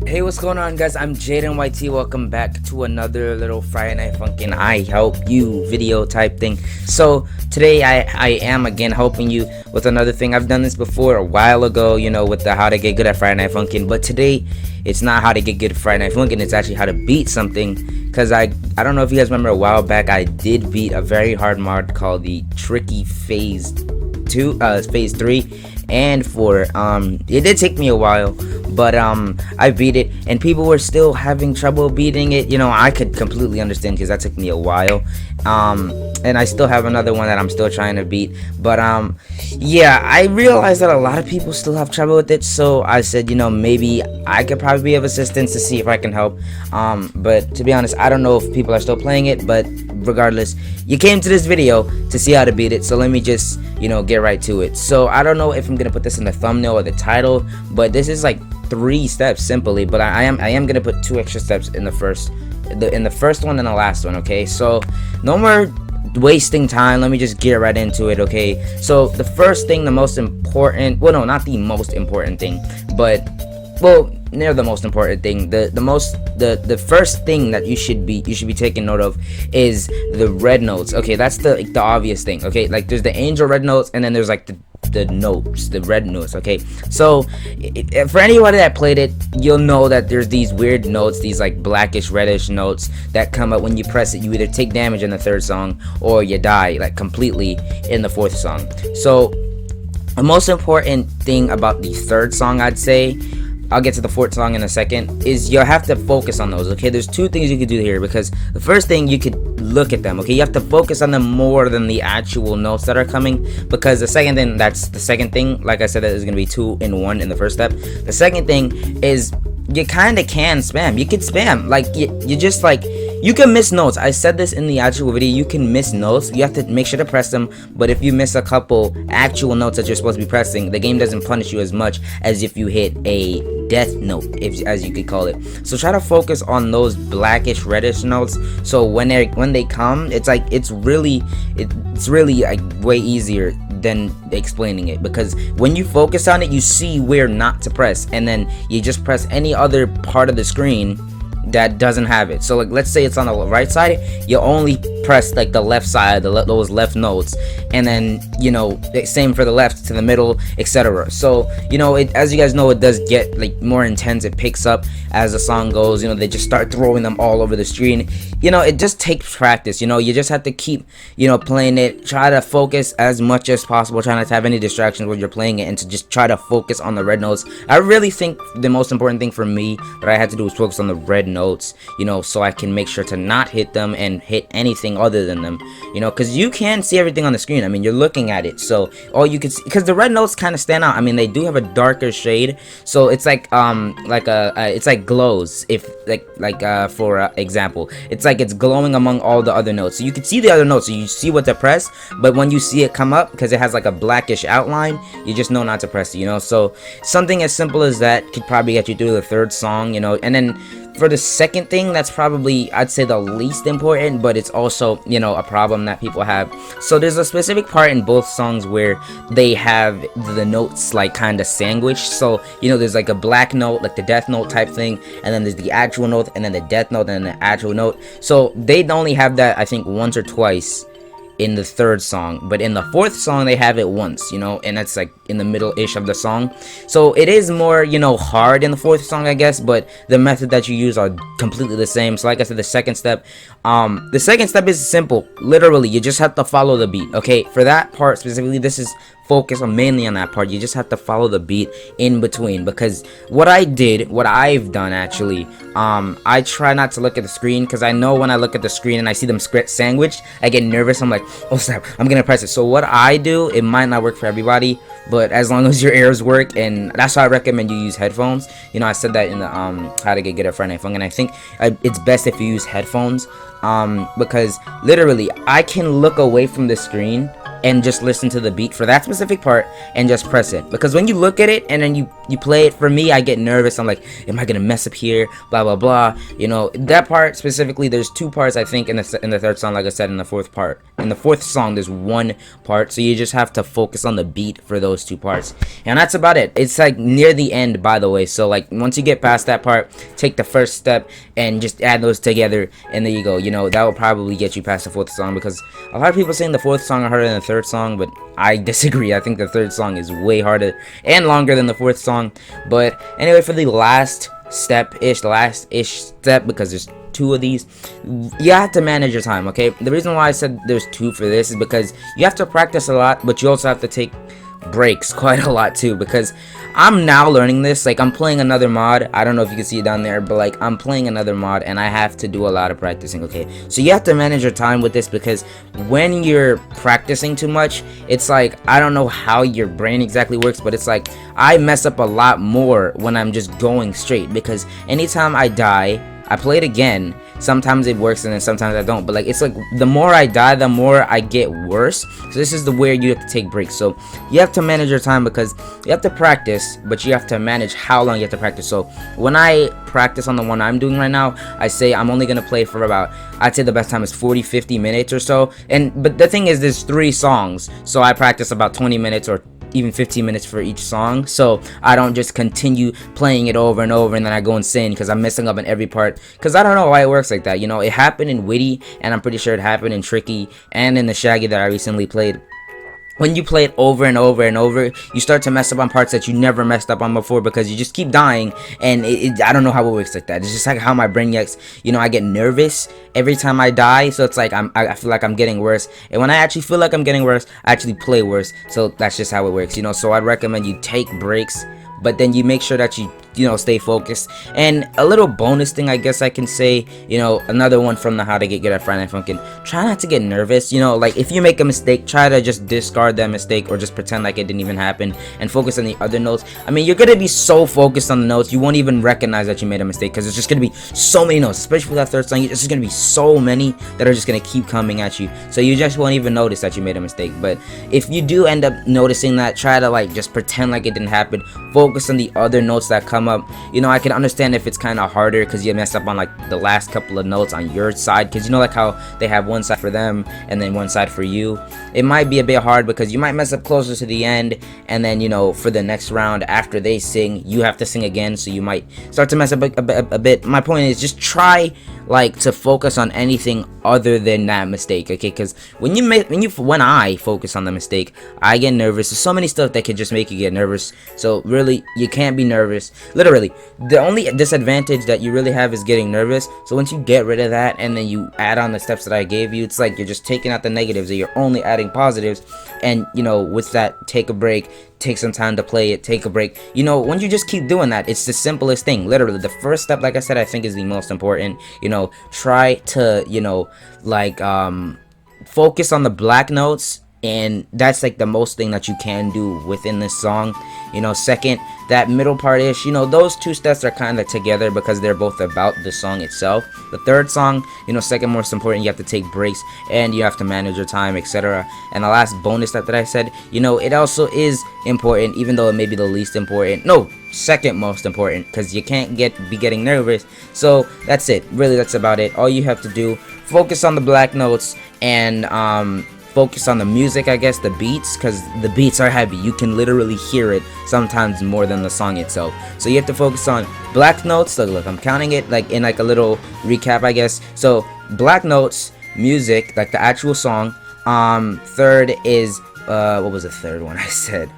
Hey, what's going on, guys? I'm Jaden YT. Welcome back to another little Friday Night Funkin' I help you video type thing. So today I am again helping you with another thing. I've done this before a while ago, you know, with the how to get good at Friday Night Funkin'. But today it's not how to get good at Friday Night Funkin'. It's actually how to beat something. Because I don't know if you guys remember, a while back I did beat a very hard mod called the Tricky Phase 3 and 4. It did take me a while, but I beat it, and people were still having trouble beating it. You know, I could completely understand because that took me a while. And I still have another one that I'm still trying to beat, but yeah, I realized that a lot of people still have trouble with it, so I said, you know, maybe I could probably be of assistance to see if I can help. But to be honest, I don't know if people are still playing it, but regardless, you came to this video to see how to beat it, so let me just, you know, get right to it. So I don't know if I'm gonna put this in the thumbnail or the title, but this is like 3 steps simply, but I am gonna put 2 extra steps in the first one and the last one. Okay, so no more wasting time, let me just get right into it. Okay, so the first thing, the most important, well, no, not the most important thing, but, well, near the most important thing, the first thing that you should be taking note of is the red notes. Okay, that's the obvious thing. Okay, like there's the angel red notes, and then there's like the notes, the red notes. Okay, so for anybody that played it, you'll know that there's these weird notes, these like blackish reddish notes that come up when you press it. You either take damage in the 3rd song or you die like completely in the 4th song. So the most important thing about the 3rd song, I'd say, I'll get to the 4th song in a second, is you'll have to focus on those. Okay, there's 2 things you could do here, because the first thing, you could look at them. Okay, you have to focus on them more than the actual notes that are coming, because the second thing, that's the second thing, like I said, that is going to be 2 in 1 in the first step. The second thing is you kind of can spam. You could spam, like you just like, you can miss notes. I said this in the actual video, you can miss notes. You have to make sure to press them, but if you miss a couple actual notes that you're supposed to be pressing, the game doesn't punish you as much as if you hit a death note, as you could call it. So try to focus on those blackish reddish notes, so when they come, it's like it's really like way easier than explaining it, because when you focus on it, you see where not to press, and then you just press any other part of the screen that doesn't have it. So like, let's say it's on the right side, you only press like the left side, those left notes, and then, you know, same for the left to the middle, etc. So, you know, as you guys know, it does get like more intense. It picks up as the song goes. You know, they just start throwing them all over the screen. You know, it just takes practice. You know, you just have to keep, you know, playing it. Try to focus as much as possible. Try not to have any distractions when you're playing it, and to just try to focus on the red notes. I really think the most important thing for me that I had to do was focus on the red notes, you know, so I can make sure to not hit them and hit anything other than them, you know, because you can see everything on the screen. I mean, you're looking at it, so all you can see, because the red notes kind of stand out. I mean, they do have a darker shade, so it's like it's like glows, if for example, it's like it's glowing among all the other notes, so you can see the other notes, so you see what to press, but when you see it come up, because it has like a blackish outline, you just know not to press it, you know. So something as simple as that could probably get you through the 3rd song, you know. And then for the second thing, that's probably, I'd say, the least important, but it's also, you know, a problem that people have. So there's a specific part in both songs where they have the notes like kind of sandwiched. So, you know, there's like a black note, like the death note type thing, and then there's the actual note, and then the death note, and then the actual note. So they only have that, I think, once or twice in the 3rd song, but in the 4th song they have it once, you know, and that's like in the middle-ish of the song. So it is more, you know, hard in the 4th song, I guess, but the method that you use are completely the same. So like I said, the second step is simple. Literally, you just have to follow the beat. Okay, for that part specifically, this is focus on mainly on that part. You just have to follow the beat in between, because what I've done actually, I try not to look at the screen, because I know when I look at the screen and I see them sandwiched, I get nervous. I'm like, oh snap, I'm gonna press it. So what I do, it might not work for everybody, but as long as your ears work, and that's why I recommend you use headphones. You know, I said that in the how to get good at Friday Night Funkin', and I think it's best if you use headphones, because literally I can look away from the screen and just listen to the beat for that specific part and just press it. Because when you look at it and then you play it, for me, I get nervous. I'm like, am I gonna mess up here, blah blah blah, you know. That part specifically, there's 2 parts I think in the 3rd song. Like I said, in the 4th part, in the 4th song there's 1 part, so you just have to focus on the beat for those 2 parts, and that's about it. It's like near the end, by the way, so like once you get past that part, take the first step and just add those together, and there you go. You know, that will probably get you past the 4th song, because a lot of people saying the 4th song are harder than the 3rd song, but I disagree. I think the 3rd song is way harder and longer than the 4th song. But anyway, for the last step, because there's 2 of these, you have to manage your time, okay? The reason why I said there's 2 for this is because you have to practice a lot, but you also have to take breaks quite a lot too, because I'm now learning this. Like, I'm playing another mod. I don't know if you can see it down there, but like, I'm playing another mod and I have to do a lot of practicing, okay? So you have to manage your time with this, because when you're practicing too much, it's like, I don't know how your brain exactly works, but it's like I mess up a lot more when I'm just going straight, because anytime I die, I play it again. Sometimes it works and then sometimes I don't, but like, it's like the more I die, the more I get worse. So this is the where you have to take breaks. So you have to manage your time, because you have to practice, but you have to manage how long you have to practice. So when I practice on the one I'm doing right now, I say I'm only gonna play for about, I'd say the best time is 40-50 minutes or so. But the thing is, there's 3 songs, so I practice about 20 minutes or even 15 minutes for each song, so I don't just continue playing it over and over and then I go insane because I'm messing up in every part, because I don't know why it works like that. You know, it happened in Witty, and I'm pretty sure it happened in Tricky and in the Shaggy that I recently played. When you play it over and over and over, you start to mess up on parts that you never messed up on before, because you just keep dying, and I don't know how it works like that. It's just like how my brain reacts. You know, I get nervous every time I die, so it's like I feel like I'm getting worse, and when I actually feel like I'm getting worse, I actually play worse. So that's just how it works, you know. So I'd recommend you take breaks, but then you make sure that you know, stay focused. And a little bonus thing I guess I can say, you know, another one from the How to Get Good at Friday Night Funkin', try not to get nervous. You know, like, if you make a mistake, try to just discard that mistake or just pretend like it didn't even happen and focus on the other notes. I mean, you're gonna be so focused on the notes, you won't even recognize that you made a mistake, because it's just gonna be so many notes, especially for that 3rd song. It's just gonna be so many that are just gonna keep coming at you, so you just won't even notice that you made a mistake. But if you do end up noticing that, try to like just pretend like it didn't happen, focus on the other notes that come up. You know, I can understand if it's kind of harder because you messed up on like the last couple of notes on your side, because you know, like how they have one side for them and then one side for you. It might be a bit hard because you might mess up closer to the end, and then, you know, for the next round after they sing, you have to sing again, so you might start to mess up a bit. My point is, just try like to focus on anything other than that mistake, okay? Because when I focus on the mistake, I get nervous. There's so many stuff that can just make you get nervous, so really, you can't be nervous. Literally, the only disadvantage that you really have is getting nervous. So once you get rid of that and then you add on the steps that I gave you, it's like you're just taking out the negatives and you're only adding positives. And, you know, with that, take a break, take some time to play it, take a break. You know, when you just keep doing that, it's the simplest thing. Literally, the first step, like I said, I think is the most important. You know, try to, you know, like focus on the black notes, and that's like the most thing that you can do within this song. You know, second, that middle part ish, you know, those 2 steps are kind of together because they're both about the song itself. The 3rd song, you know, second most important, you have to take breaks and you have to manage your time, etc. And the last bonus step that I said, you know, it also is important, even though it may be the least important. No, second most important, because you can't be getting nervous. So that's it. Really, that's about it. All you have to do, focus on the black notes, and focus on the music, I guess, the beats, because the beats are heavy. You can literally hear it sometimes more than the song itself. So you have to focus on black notes. Look, I'm counting it like in like a little recap, I guess. So black notes, music, like the actual song. Third is what was the third one I said?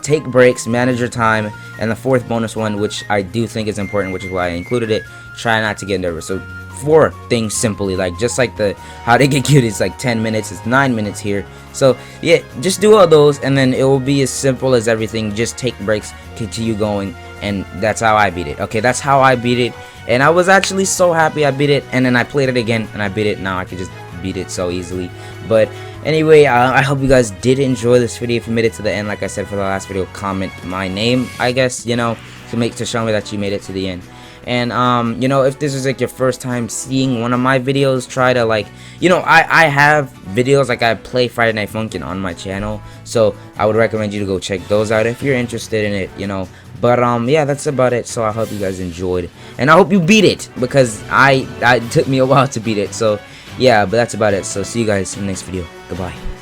Take breaks, manage your time, and the 4th bonus one, which I do think is important, which is why I included it, try not to get nervous. So 4 things simply, like just like the How to Get Good is like 10 minutes, it's 9 minutes here. So yeah, just do all those and then it will be as simple as everything. Just take breaks, continue going, and that's how I beat it. Okay, that's how I beat it, and I was actually so happy I beat it, and then I played it again and I beat it. Now I can just beat it so easily. But anyway, I hope you guys did enjoy this video. If you made it to the end, like I said for the last video, comment my name, I guess, you know, to show me that you made it to the end. And you know, if this is like your first time seeing one of my videos, try to like, you know, I have videos like I play Friday Night Funkin' on my channel, so I would recommend you to go check those out if you're interested in it, you know. But yeah, that's about it. So I hope you guys enjoyed, and I hope you beat it, because it took me a while to beat it. So yeah, but that's about it. So see you guys in the next video. Goodbye.